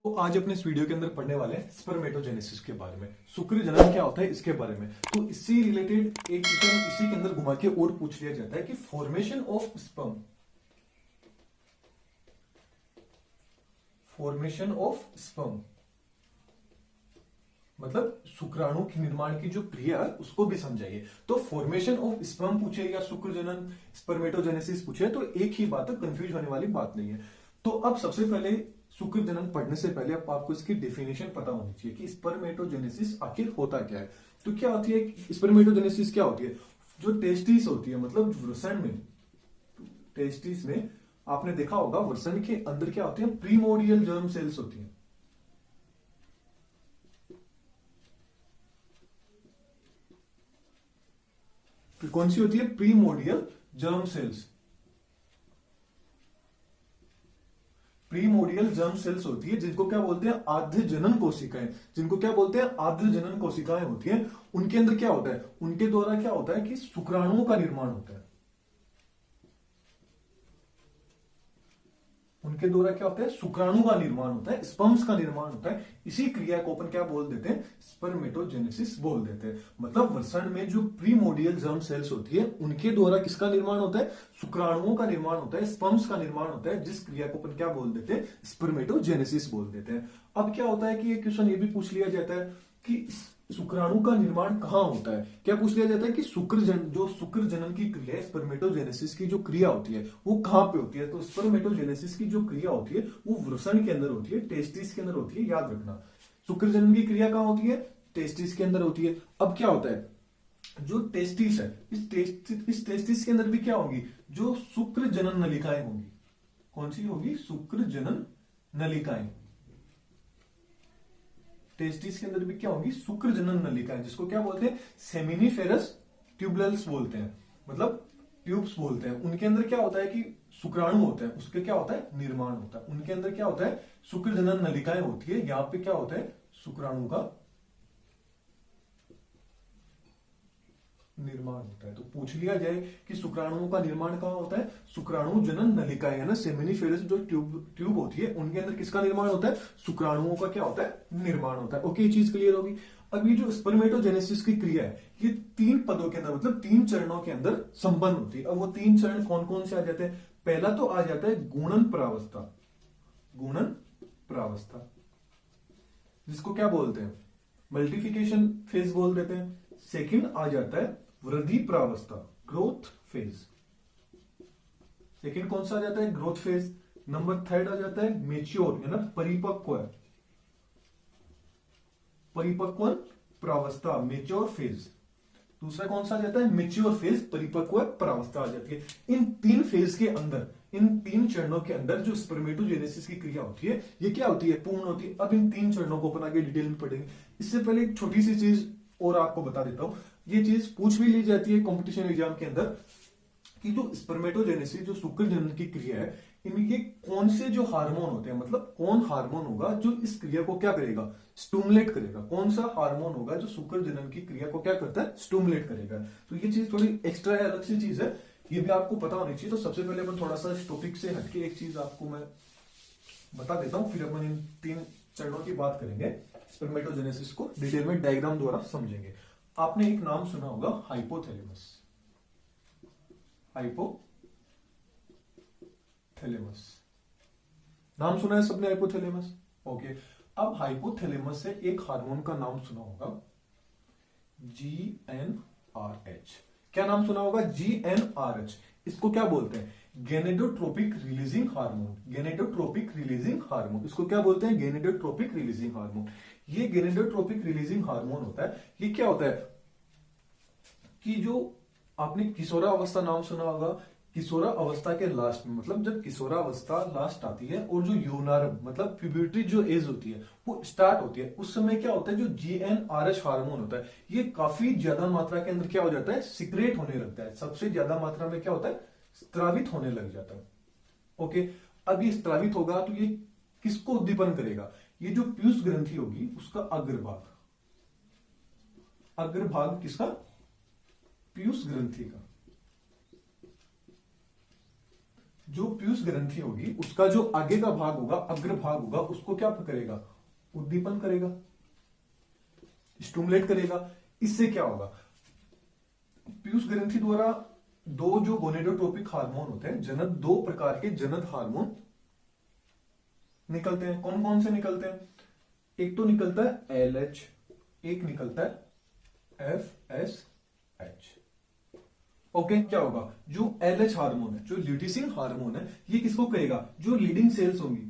तो आज अपने इस वीडियो के अंदर पढ़ने वाले हैं स्पर्मेटोजेनेसिस के बारे में। शुक्र जनन क्या होता है इसके बारे में। तो इससे रिलेटेड एक क्वेश्चन इसी के अंदर घुमा के और पूछ लिया जाता है कि formation of sperm, formation of sperm मतलब शुक्राणु के निर्माण की जो क्रिया है उसको भी समझाइए। तो फॉर्मेशन ऑफ स्पर्म पूछे या शुक्र जनन स्पर्मेटोजेनेसिस पूछे तो एक ही बात है, कंफ्यूज होने वाली बात नहीं है। तो अब सबसे पहले शुक्र जनन पढ़ने से पहले अब आपको इसकी डेफिनेशन पता होनी चाहिए कि स्पर्मेटोजेनेसिस आखिर होता क्या है। तो क्या होती है स्पर्मेटोजेनेसिस, क्या होती है? जो टेस्टिस होती है मतलब वृषण में, टेस्टिस में आपने देखा होगा वृषण के अंदर क्या होती है, प्रीमोडियल जर्म सेल्स होती है। कौन सी होती है? Primordial germ cells. Primordial germ cells होती है जिनको क्या बोलते हैं, आद्य जनन कोशिकाएं। जिनको क्या बोलते हैं, आद्य जनन कोशिकाएं होती हैं। उनके अंदर क्या होता है, उनके द्वारा क्या होता है कि शुक्राणुओं का निर्माण होता है। उनके द्वारा क्या होता है, शुक्राणु का निर्माण होता है, स्पर्म्स का निर्माण होता है। इसी क्रिया को अपन क्या बोल देते हैं, स्पर्मेटोजेनेसिस बोल देते हैं। मतलब वृषण में जो प्रीमोडियल जर्म सेल्स होती है उनके द्वारा किसका निर्माण होता है, शुक्राणुओं का निर्माण होता है, स्पर्म्स का निर्माण होता है, जिस क्रिया को अपन क्या बोल देते हैं, स्पर्मेटोजेनेसिस बोल देते हैं। अब क्या होता है कि एक क्वेश्चन ये भी पूछ लिया जाता है कि शुक्राणु का निर्माण कहां होता है। क्या पूछ लिया जाता है कि जो शुक्र जनन की क्रिया है, स्पर्मेटोजेनेसिस की जो क्रिया होती है वो कहां पे होती है। तो स्पर्मेटोजेनेसिस की जो क्रिया होती है वो वृषण के अंदर होती है, टेस्टिस के अंदर होती है। याद रखना, शुक्र जनन की क्रिया कहां होती है, टेस्टिस के अंदर होती है। अब क्या होता है, जो टेस्टिस है इस टेस्टिस के अंदर भी क्या होगी, जो शुक्र जनन नलिकाएं होंगी। कौन सी होगी, शुक्र जनन नलिकाएं। टेस्टिस के अंदर भी क्या होगी, शुक्र जनन नलिकाएं, जिसको क्या बोलते हैं, सेमिनिफेरस ट्यूबुलस बोलते हैं, मतलब ट्यूब्स बोलते हैं। उनके अंदर क्या होता है कि शुक्राणु होता है, उसके क्या होता है, निर्माण होता है। उनके अंदर क्या होता है, शुक्र जनन नलिकाएं होती है। यहां पे क्या होता है, शुक्राणु का निर्माण होता है। तो पूछ लिया जाए कि शुक्राणुओं का निर्माण कहां होता है, शुक्राणु जनन नलिकाएं है ना, सेमिनिफेरस जो ट्यूब होती है उनके अंदर किसका निर्माण होता है, शुक्राणुओं का क्या होता है, निर्माण होता है। ओके, ये चीज क्लियर होगी। अब ये जो स्पर्मेटोजेनेसिस की क्रिया है ये 3 पदों के अंदर मतलब 3 चरणों के अंदर संपन्न होती है। अब वो 3 चरण कौन कौन से आ जाते हैं? पहला तो आ जाता है गुणन प्रावस्था, गुणन प्रावस्था जिसको क्या बोलते हैं, मल्टीप्लिकेशन फेज बोल देते हैं। सेकंड आ जाता है वृद्धि प्रावस्था, ग्रोथ फेज। सेकंड कौन सा आ जाता है, ग्रोथ फेज। नंबर थर्ड आ जाता है मेच्योर है ना, परिपक्व, परिपक्व प्रावस्था, मेच्योर फेज। दूसरा कौन सा आ जाता है, मेच्योर फेज, परिपक्व प्रावस्था आ जाती है। इन 3 फेज के अंदर, इन 3 चरणों के अंदर जो स्पर्मेटोजेनेसिस की क्रिया होती है ये क्या होती है, पूर्ण होती है। अब इन 3 चरणों को अपन आगे डिटेल में पढ़ेंगे। इससे पहले एक छोटी सी चीज और आपको बता देता हूं, ये चीज पूछ भी ली जाती है कंपटीशन एग्जाम के अंदर कि जो स्पर्मेटोजेनेसिस जो शुक्र जनन की क्रिया है इनके कौन से जो हार्मोन होते हैं, मतलब कौन हार्मोन होगा जो इस क्रिया को क्या करेगा, स्टूमुलेट करेगा। कौन सा हार्मोन होगा जो शुक्र जनन की क्रिया को क्या करता है, स्टूमुलेट करेगा। तो ये चीज थोड़ी एक्स्ट्रा है, अलग सी चीज है, ये भी आपको पता होनी चाहिए। तो सबसे पहले अपन थोड़ा सा इस टॉपिक से हटके एक चीज आपको मैं बता देता हूं, फिर अपन इन 3 चरणों की बात करेंगे, स्पर्मेटोजेनेसिस को डिटेल में डायग्राम द्वारा समझेंगे। आपने एक नाम सुना होगा, हाइपोथैलेमस, हाइपोथैलेमस नाम सुना है सबने, हाइपोथैलेमस। ओके, अब हाइपोथैलेमस से एक हार्मोन का नाम सुना होगा, GnRH। क्या नाम सुना होगा, GnRH। इसको क्या बोलते हैं, गेनेडोट्रोपिक रिलीजिंग हार्मोन, गेनेडोट्रोपिक रिलीजिंग हार्मोन। इसको क्या बोलते हैं, गेनेडोट्रोपिक रिलीजिंग हार्मोन। ये गेनेडोट्रोपिक रिलीजिंग हार्मोन होता है। ये क्या होता है कि जो आपने किशोरावस्था नाम सुना होगा, किशोरावस्था के लास्ट में, मतलब जब किशोरावस्था लास्ट आती है और जो यौनारंभ मतलब प्यूबर्टी जो एज होती है वो स्टार्ट होती है, उस समय क्या होता है, जो GnRH हार्मोन होता है ये काफी ज्यादा मात्रा के अंदर क्या हो जाता है, सिक्रेट होने लगता है। सबसे ज्यादा मात्रा में क्या होता है, स्त्रावित होने लग जाता है। ओके, अब ये स्त्रावित होगा तो ये किसको उद्दीपन करेगा, ये जो पीयूष ग्रंथि होगी उसका अग्रभाग, अग्रभाग किसका, पीयूष ग्रंथि का। जो पीयूष ग्रंथि होगी उसका जो आगे का भाग होगा, अग्र भाग होगा, उसको क्या करेगा, उद्दीपन करेगा, स्टिमुलेट करेगा। इससे क्या होगा, पीयूष ग्रंथि द्वारा दो जो गोनेडोट्रोपिक हार्मोन होते हैं, जनन, दो प्रकार के जनन हार्मोन निकलते हैं। कौन कौन से निकलते हैं, एक तो निकलता है LH, एक निकलता है FSH। ओके, क्या होगा, जो LH हार्मोन है, जो ल्यूटिसिंग हार्मोन है, ये किसको करेगा, जो लीडिंग सेल्स होंगी,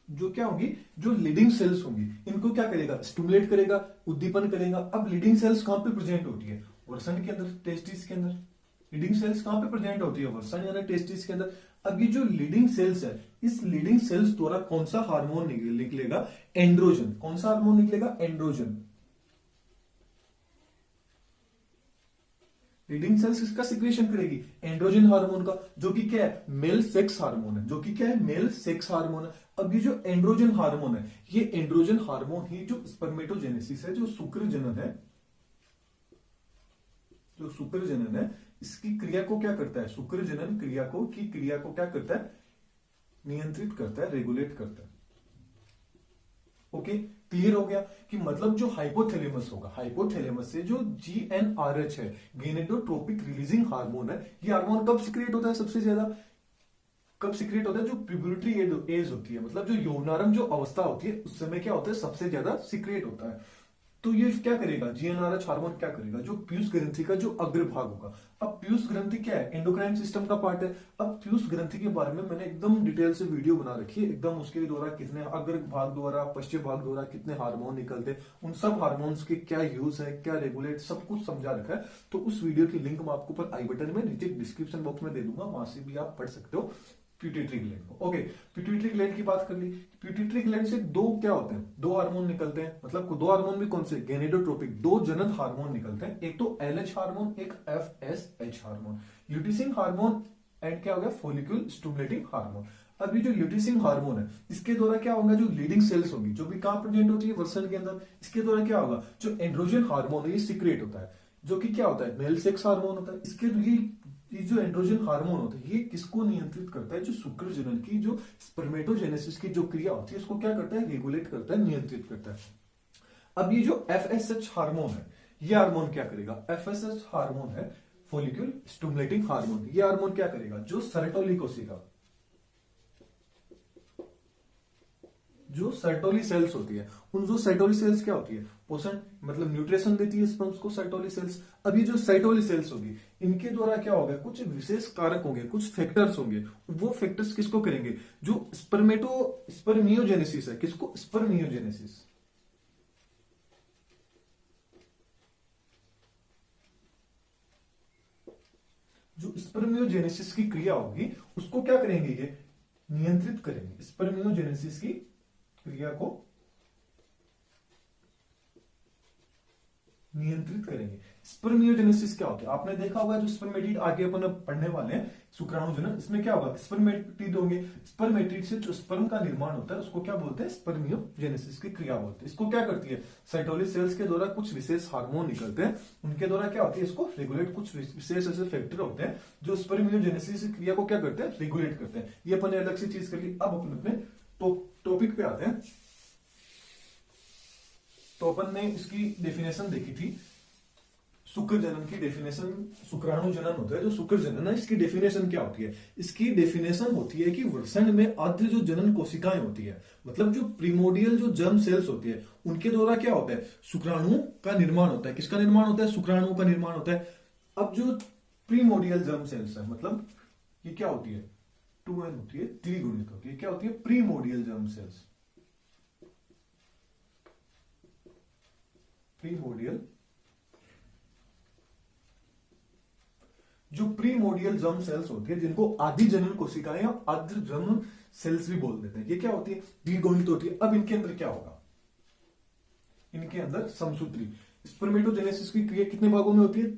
जो क्या होगी, जो लीडिंग सेल्स होंगी, इनको क्या करेगा, स्टिमुलेट करेगा, उद्दीपन करेगा। अब लीडिंग सेल्स कहां पे प्रेजेंट होती है, वरसन के अंदर, टेस्टिस के अंदर। लीडिंग सेल्स कहां पे प्रेजेंट होती है, वरसन यानी टेस्टिस के अंदर। अब ये जो लीडिंग सेल्स है, इस लीडिंग सेल्स द्वारा कौन सा हार्मोन निकलेगा, एंड्रोजन। कौन सा हार्मोन निकलेगा, एंड्रोजन। लीडिंग सेल्स किसका सिक्रेशन करेगी, एंड्रोजन हार्मोन का, जो कि क्या है, मेल सेक्स हार्मोन है, जो कि क्या है, मेल सेक्स हार्मोन है। अब ये जो एंड्रोजन हार्मोन है, ये एंड्रोजन हार्मोन ही जो स्पर्मेटोजेनेसिस है, जो शुक्र जनन है, जो शुक्र जनन है, इसकी क्रिया को क्या करता है, शुक्र जनन क्रिया को क्या करता है, नियंत्रित करता है, रेगुलेट करता है। ओके, क्लियर हो गया कि मतलब जो हाइपोथैलेमस होगा, हाइपोथैलेमस से जो GnRH है, गोनेडोट्रोपिक रिलीजिंग हार्मोन है, ये हार्मोन कब सिक्रिएट होता है, सबसे ज्यादा कब सिक्रिएट होता है, जो प्यूबर्टी एज होती है, मतलब जो यौवनारंभ जो अवस्था होती है, उस समय क्या होता है, सबसे ज्यादा सिक्रिएट होता है। तो ये क्या करेगा, GnRH हार्मोन क्या करेगा, जो पीयूष ग्रंथि का जो अग्रभाग होगा। अब पीयूष ग्रंथि क्या है, एंडोक्राइन सिस्टम का पार्ट है। अब पीयूष ग्रंथि के बारे में मैंने एकदम डिटेल से वीडियो बना रखी है, एकदम उसके द्वारा कितने अग्र भाग द्वारा, पश्चिम भाग द्वारा कितने हार्मोन निकलते हैं, उन सब हार्मोन्स के क्या यूज है, क्या रेगुलेट, सब कुछ समझा रखा है। तो उस वीडियो की लिंक मैं आपको ऊपर आई बटन में, नीचे डिस्क्रिप्शन बॉक्स में दे दूंगा, वहां से भी आप पढ़ सकते हो पिट्यूटरी ग्लैंड को। ओके, पिट्यूटरी ग्लैंड की बात कर ली। पिट्यूटरी ग्लैंड से दो क्या होते हैं, दो हार्मोन निकलते हैं, मतलब दो हार्मोन भी कौन से, गोनेडोट्रोपिक, दो जनन हार्मोन निकलते हैं, एक तो LH हार्मोन, एक FSH हार्मोन, ल्यूटिसिंग हार्मोन एंड क्या हो गया, फोलिक्यूल स्टिमुलेटिंग हार्मोन। अब ये जो ल्यूटिसिंग हार्मोन है, इसके द्वारा क्या होगा, जो लीडिंग सेल्स होगी, जो भी कहां प्रेजेंट होती है, वर्सन के अंदर, इसके द्वारा क्या होगा, जो एंड्रोजन हार्मोन है, ये सीक्रेट होता है, जो कि क्या होता है, मेल सेक्स हार्मोन होता है। इसके ये जो एंड्रोजन हार्मोन होता है, ये किसको नियंत्रित करता है, जो शुक्र जनन की जो स्पर्मेटोजेनेसिस की जो क्रिया होती है, उसको क्या करता है, रेगुलेट करता है, नियंत्रित करता है। अब ये जो FSH हार्मोन है, ये हार्मोन क्या करेगा, FSH हार्मोन है फोलिक्यूल स्टिमुलेटिंग हार्मोन। ये हार्मोन क्या करेगा, जो सर्टोली कोशिका, जो सर्टोली सेल्स होती है, उन जो सर्टोली सेल्स क्या होती है, पोषण, मतलब न्यूट्रिशन देती है स्पर्म्स को सर्टोली सेल्स। अब ये जो सर्टोली सेल्स होगी, इनके द्वारा क्या होगा, कुछ विशेष कारक होंगे, कुछ फैक्टर्स होंगे, वो फैक्टर्स किसको करेंगे, जो स्पर्मियोजेनेसिस है, किसको, स्पर्मियोजेनेसिस, जो स्पर्मियोजेनेसिस की क्रिया होगी, उसको क्या करेंगे, ये नियंत्रित करेंगे, स्पर्मियोजेनेसिस की क्रिया को नियंत्रित करेंगे। स्पर्मियोजेनेसिस क्या होता है, आपने देखा होगा, जो स्पर्मेटिड आगे अपन पढ़ने वाले हैं, शुक्राणु जनन, इसमें क्या होगा, स्पर्मेटिड होंगे, स्पर्मेटिड से जो स्पर्म का निर्माण होता है, उसको क्या बोलते हैं, स्पर्मियोजेनेसिस की क्रिया बोलते हैं। इसको क्या करती है, साइटोली सेल्स के द्वारा कुछ विशेष हार्मोन निकलते हैं, उनके द्वारा क्या होती है, इसको रेगुलेट, कुछ विशेष ऐसे फैक्टर होते हैं जो स्पर्मियोजेनेसिस की क्रिया को क्या करते हैं, रेगुलेट करते हैं। ये अपन अलग से चीज कर ली। अब अपन अपने टॉपिक पे आते हैं। तो अपन ने इसकी डेफिनेशन देखी थी, शुक्र जनन की डेफिनेशन, शुक्राणु जनन होता है, जो शुक्र जनन है, इसकी डेफिनेशन क्या होती है, इसकी डेफिनेशन होती है कि वृषण में आद्य जो जनन कोशिकाएं होती है, मतलब जो प्रीमोडियल जो जर्म सेल्स होती है, उनके द्वारा क्या होता है, शुक्राणु का निर्माण होता है। किसका निर्माण होता है, शुक्राणु का निर्माण होता है। अब जो प्रीमोडियल जर्म सेल्स है, मतलब ये क्या होती है, 2n होती है, त्रिगुणित होती है, क्या होती है, प्रीमोडियल जर्म सेल्स, प्रीमोडियल, जो प्रीमोडियल जर्म सेल्स होती है, जिनको आदि जनन कोशिकाएं या आद्य जर्म सेल्स भी बोल देते हैं, ये क्या होती है, द्विगुणित होती है। अब इनके अंदर क्या होगा, इनके अंदर समसूत्री, स्पर्मेटोजेनेसिस की क्रिया कितने भागों में होती है,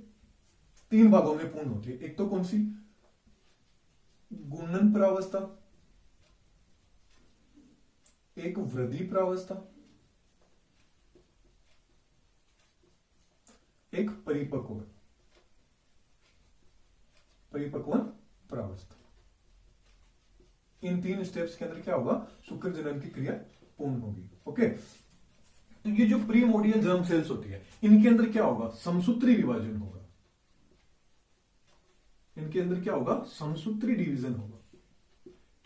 3 भागों में पूर्ण होती है। एक तो कौन सी, गुणन प्रावस्था, एक वृद्धि प्रावस्था, एक परिपक्व। परिपक्व प्रावस्था। इन 3 स्टेप्स के अंदर क्या होगा, शुक्र जनन की क्रिया पूर्ण होगी। ओके, तो ये जो प्रीमोडियल जर्म सेल्स होती है, इनके अंदर क्या होगा, समसूत्री विभाजन होगा। इनके अंदर क्या होगा, समसूत्री डिवीजन होगा।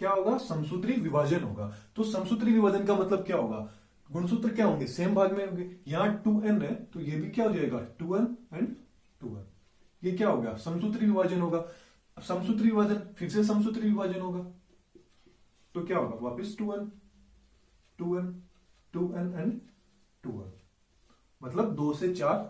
क्या होगा, समसूत्री विभाजन होगा। तो समसूत्री विभाजन का मतलब क्या होगा, गुणसूत्र क्या होंगे, सेम भाग में होंगे। यहां 2n है तो ये भी क्या हो जाएगा, 2n एंड 2n। ये क्या हो गया, समसूत्री विभाजन होगा। अब समसूत्री विभाजन फिर से समसूत्री विभाजन होगा, तो क्या होगा, वापस 2n 2n 2n and 2n। मतलब 2 से 4,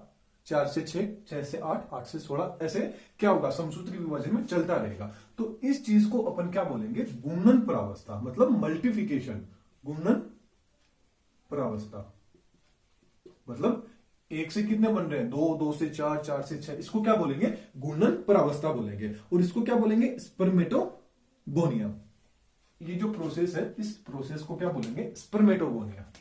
4 से 6, 6 से 8, 8 से 16, ऐसे क्या होगा, समसूत्री विभाजन में चलता रहेगा। तो इस चीज को अपन क्या बोलेंगे, गुणन प्रावस्था, मतलब मल्टीप्लिकेशन, गुणन प्रावस्था। मतलब 1 से कितने बन रहे हैं, 2, 2 से 4, 4 से 6, इसको क्या बोलेंगे, गुणन प्रावस्था बोलेंगे। और इसको क्या बोलेंगे, स्पर्मेटोगोनिया। ये जो प्रोसेस है, इस प्रोसेस को क्या बोलेंगे, स्पर्मेटोगोनिया।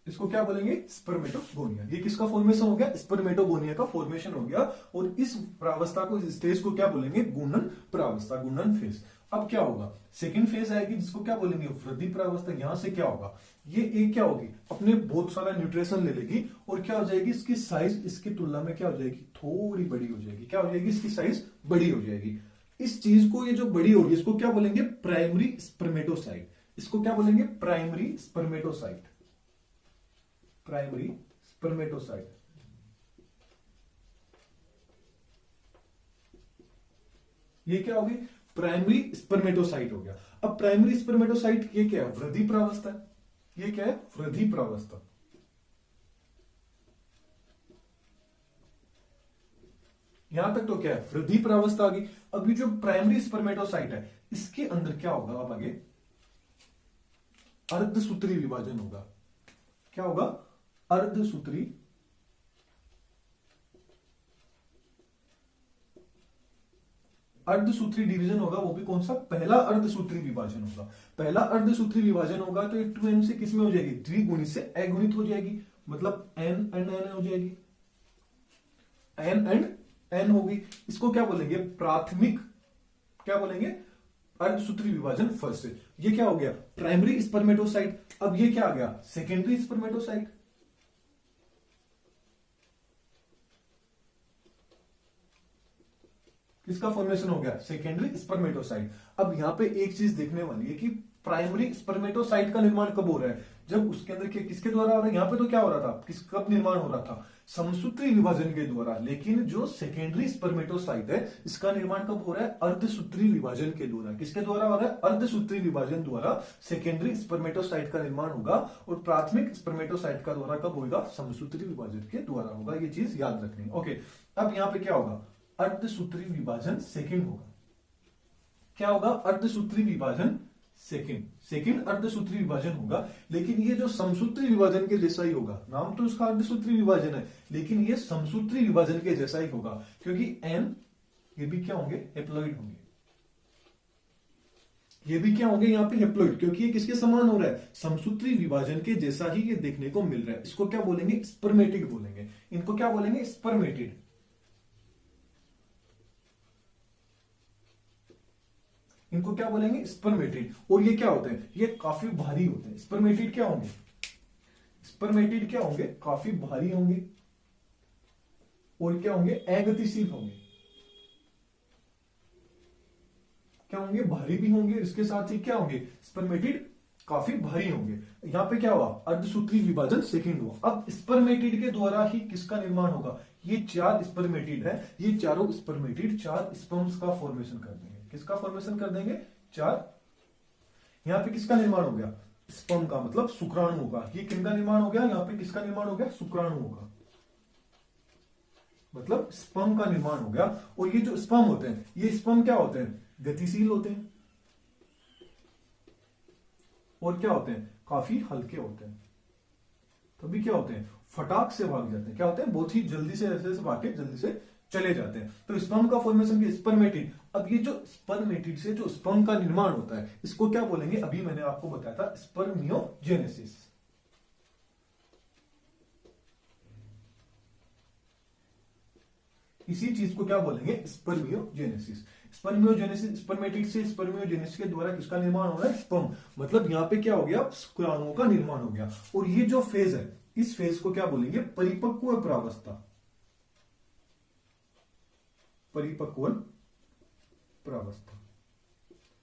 इसको क्या बोलेंगे, स्पर्मेटोगोनिया। ये किसका फॉर्मेशन हो गया, स्पर्मेटोगोनिया का फॉर्मेशन हो गया। और इस प्रावस्था को, इस स्टेज को क्या बोलेंगे, गुणन प्रावस्था, गुणन फेज। अब क्या होगा, सेकंड फेज आएगी जिसको क्या बोलेंगे, वृद्धि प्रावस्था। यहां से क्या होगा, ये एक क्या होगी, अपने बहुत सारा न्यूट्रिशन ले लेगी और क्या हो जाएगी, इसकी साइज इसकी तुलना में क्या हो जाएगी, थोड़ी बड़ी हो जाएगी। क्या हो जाएगी, इसकी साइज बड़ी हो जाएगी। इस चीज को, ये जो बड़ी होगी, इसको क्या बोलेंगे, प्राइमरी स्पर्मेटोसाइट। इसको क्या बोलेंगे, प्राइमरी स्पर्मेटोसाइट, प्राइमरी स्पर्मेटोसाइट। ये क्या होगी, प्राइमरी स्पर्मेटोसाइट हो गया। अब प्राइमरी स्पर्मेटोसाइट ये क्या है, वृद्धि प्रावस्था। ये क्या है, वृद्धि प्रावस्था। यहां तक तो क्या है, वृद्धि प्रावस्था आ गई। अब ये जो प्राइमरी स्पर्मेटोसाइट है, इसके अंदर क्या होगा, अब आगे अर्धसूत्री विभाजन होगा। क्या होगा, अर्धसूत्री अर्धसूत्री डिवीजन होगा। वो भी कौन सा, पहला अर्धसूत्री विभाजन होगा। पहला अर्धसूत्री विभाजन होगा तो 2n से किसमें हो जाएगी, द्विगुणित से अगुणित हो जाएगी। मतलब n एंड n हो जाएगी, n एंड n होगी। इसको क्या बोलेंगे, प्राथमिक, क्या बोलेंगे, अर्धसूत्री विभाजन फर्स्ट। ये क्या हो गया, प्राइमरी स्पर्मेटोसाइट। अब ये क्या आ गया, सेकेंडरी स्पर्मेटोसाइट। किसका फॉर्मेशन हो गया, सेकेंडरी स्पर्मेटोसाइट। अब यहां पे एक चीज देखने वाली है कि प्राइमरी स्पर्मेटोसाइट का निर्माण कब हो रहा है, जब उसके अंदर किसके द्वारा हो रहा है। यहां पे तो क्या हो रहा था, कब निर्माण हो रहा था, समसूत्री विभाजन के द्वारा। लेकिन जो सेकेंडरी स्पर्मेटोसाइट है, इसका निर्माण कब हो रहा है, अर्धसूत्री विभाजन के द्वारा। किसके द्वारा हो रहा है, अर्धसूत्री विभाजन द्वारा सेकेंडरी स्पर्मेटोसाइट का निर्माण होगा। और प्राथमिक स्पर्मेटोसाइट का द्वारा कब होगा, समसूत्री विभाजन के द्वारा होगा। ये चीज याद रखनी। ओके, अब यहां पे क्या होगा, अर्धसूत्री विभाजन सेकंड होगा। क्या होगा, अर्धसूत्री विभाजन सेकंड अर्धसूत्री विभाजन होगा। लेकिन ये जो समसूत्री विभाजन के जैसा ही होगा। नाम तो इसका अर्धसूत्री विभाजन है, लेकिन ये समसूत्री विभाजन के जैसा ही होगा। क्योंकि एन, ये भी क्या होंगे, हेप्लॉइड होंगे। ये भी क्या होंगे, यहां पे हेप्लॉइड, क्योंकि ये किसके समान हो रहा है, समसूत्री विभाजन के जैसा ही ये देखने को मिल रहा है। इसको क्या बोलेंगे, स्पर्मेटिड बोलेंगे। इनको क्या बोलेंगे, स्पर्मेटिड। इनको क्या बोलेंगे, स्पर्मेटिड। और ये क्या होते हैं, ये काफी भारी होते हैं। स्पर्मेटिड क्या होंगे, स्पर्मेटिड क्या होंगे, काफी भारी होंगे। और क्या होंगे, अगतिशील होंगे। क्या होंगे, भारी भी होंगे। इसके साथ ही क्या होंगे, स्पर्मेटिड काफी भारी होंगे। यहां पे क्या हुआ, अर्धसूत्री विभाजन सेकंड हुआ। अब स्पर्मेटिड के द्वारा ही किसका निर्माण होगा, ये 4 स्पर्मेटिड है। ये चारों स्पर्मेटिड 4 स्पर्म्स का फॉर्मेशन कर देंगे। किसका फॉर्मेशन कर देंगे, 4। यहां पे किसका निर्माण हो गया, स्पर्म का, मतलब शुक्राणु होगा। ये किनका निर्माण हो गया, यहां पे किसका निर्माण हो गया, शुक्राणु होगा। मतलब स्पर्म का निर्माण हो गया। और ये जो स्पर्म होते हैं, ये स्पर्म क्या होते हैं, गतिशील होते हैं। और क्या होते हैं, काफी हल्के होते हैं। तभी क्या होते हैं, फटाक से भाग जाते हैं। क्या होते हैं, बहुत ही जल्दी से ऐसे भाग के जल्दी से चले जाते हैं। तो स्पर्म का फॉर्मेशन की स्पर्मेटिड। अब ये जो स्पर्मेटिड से जो स्पर्म का निर्माण होता है, इसको क्या बोलेंगे, अभी मैंने आपको बताया था, स्पर्मियोजेनेसिस। इसी चीज को क्या बोलेंगे, स्पर्मियोजेनेसिस। स्पर्मियोजेनेसिस, स्पर्मेटिड से स्पर्मियोजेनेसिस के द्वारा किसका निर्माण हो रहा है, स्पर्म। मतलब यहाँ पे क्या हो गया, शुक्राणुओं का निर्माण हो गया। और ये जो फेज है, इस फेज को क्या बोलेंगे, परिपक्व प्रावस्था। परिपक्व प्रावस्था,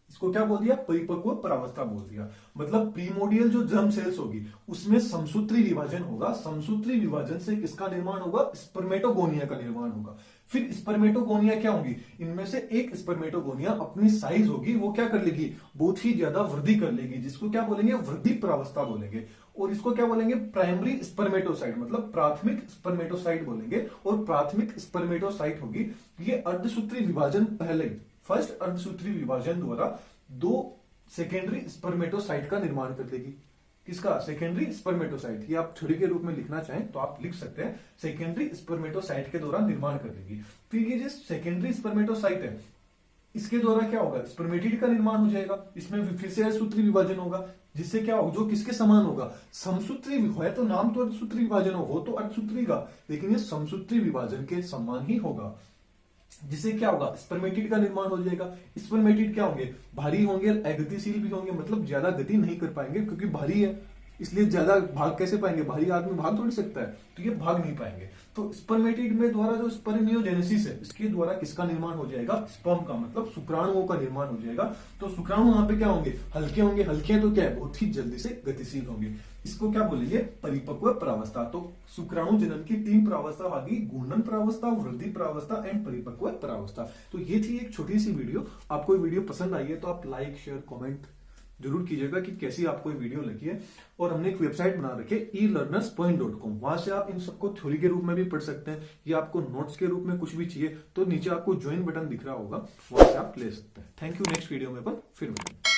इसको क्या बोल दिया, परिपक्व प्रावस्था बोल दिया। मतलब प्रीमोडियल जो जर्म सेल्स होगी उसमें समसूत्री विभाजन होगा। समसूत्री विभाजन से किसका निर्माण होगा, स्पर्मेटोगोनिया का निर्माण होगा। फिर स्पर्मेटोगोनिया क्या होगी, इनमें से एक स्पर्मेटोगोनिया अपनी साइज होगी, वो क्या कर लेगी, बहुत ही ज्यादा वृद्धि कर लेगी, जिसको क्या बोलेंगे, वृद्धि प्रावस्था बोलेंगे। और इसको क्या बोलेंगे, प्राइमरी स्पर्मेटोसाइट, मतलब प्राथमिक स्पर्मेटोसाइट बोलेंगे। और प्राथमिक स्पर्मेटोसाइट होगी, ये अर्धसूत्री विभाजन पहले, फर्स्ट अर्धसूत्री विभाजन द्वारा दो सेकेंडरी स्पर्मेटोसाइट का निर्माण कर देगी। किसका, सेकेंडरी स्पर्मेटोसाइट। ये आप छड़ी के रूप में लिखना चाहें तो आप लिख सकते हैं, सेकेंडरी स्पर्मेटोसाइट के द्वारा निर्माण कर देगी। फिर ये जो सेकेंडरी स्पर्मेटोसाइट है, इसके द्वारा क्या होगा, स्पर्मेटिड का निर्माण हो जाएगा। इसमें फिर से सूत्री विभाजन होगा, जिससे क्या होगा, जो किसके समान होगा, समसूत्री है। तो नाम तो अर्धसूत्री विभाजन हो तो अर्धसूत्री का, लेकिन ये समसूत्री विभाजन के समान ही होगा, जिससे क्या होगा, स्पर्मेटिड का निर्माण हो जाएगा। स्पर्मेटिड क्या होंगे, भारी होंगे, अगतिशील भी होंगे, मतलब ज्यादा गति नहीं कर पाएंगे क्योंकि भारी है, इसलिए ज्यादा भाग कैसे पाएंगे, भारी आदमी भाग थोड़ी सकता है, तो ये भाग नहीं पाएंगे। तो स्पर्मेटिड में द्वारा जो स्पर्मियोजेनेसिस है, इसके द्वारा किसका निर्माण हो जाएगा, स्पर्म का, मतलब शुक्राणुओं का निर्माण हो जाएगा। तो शुक्राणु यहाँ पे क्या होंगे, हल्के होंगे, हल्के हैं तो क्या है, बहुत ही जल्दी से गतिशील होंगे। इसको क्या बोलेंगे, परिपक्व प्रावस्था। तो शुक्राणु जनन की 3 प्रावस्था आ गई, घूर्णन प्रावस्था, वृद्धि प्रावस्था एंड परिपक्व प्रावस्था। तो ये थी एक छोटी सी वीडियो। आपको वीडियो पसंद आई है तो आप लाइक शेयर कमेंट जरूर कीजिएगा कि कैसी आपको ये वीडियो लगी है। और हमने एक वेबसाइट बना रखी है elearnerspoint.com, वहां से आप इन सबको थ्योरी के रूप में भी पढ़ सकते हैं, या आपको नोट्स के रूप में कुछ भी चाहिए तो नीचे आपको ज्वाइन बटन दिख रहा होगा, वहां से आप ले सकते हैं। Thank you. नेक्स्ट वीडियो में अपन फिर मिलेंगे।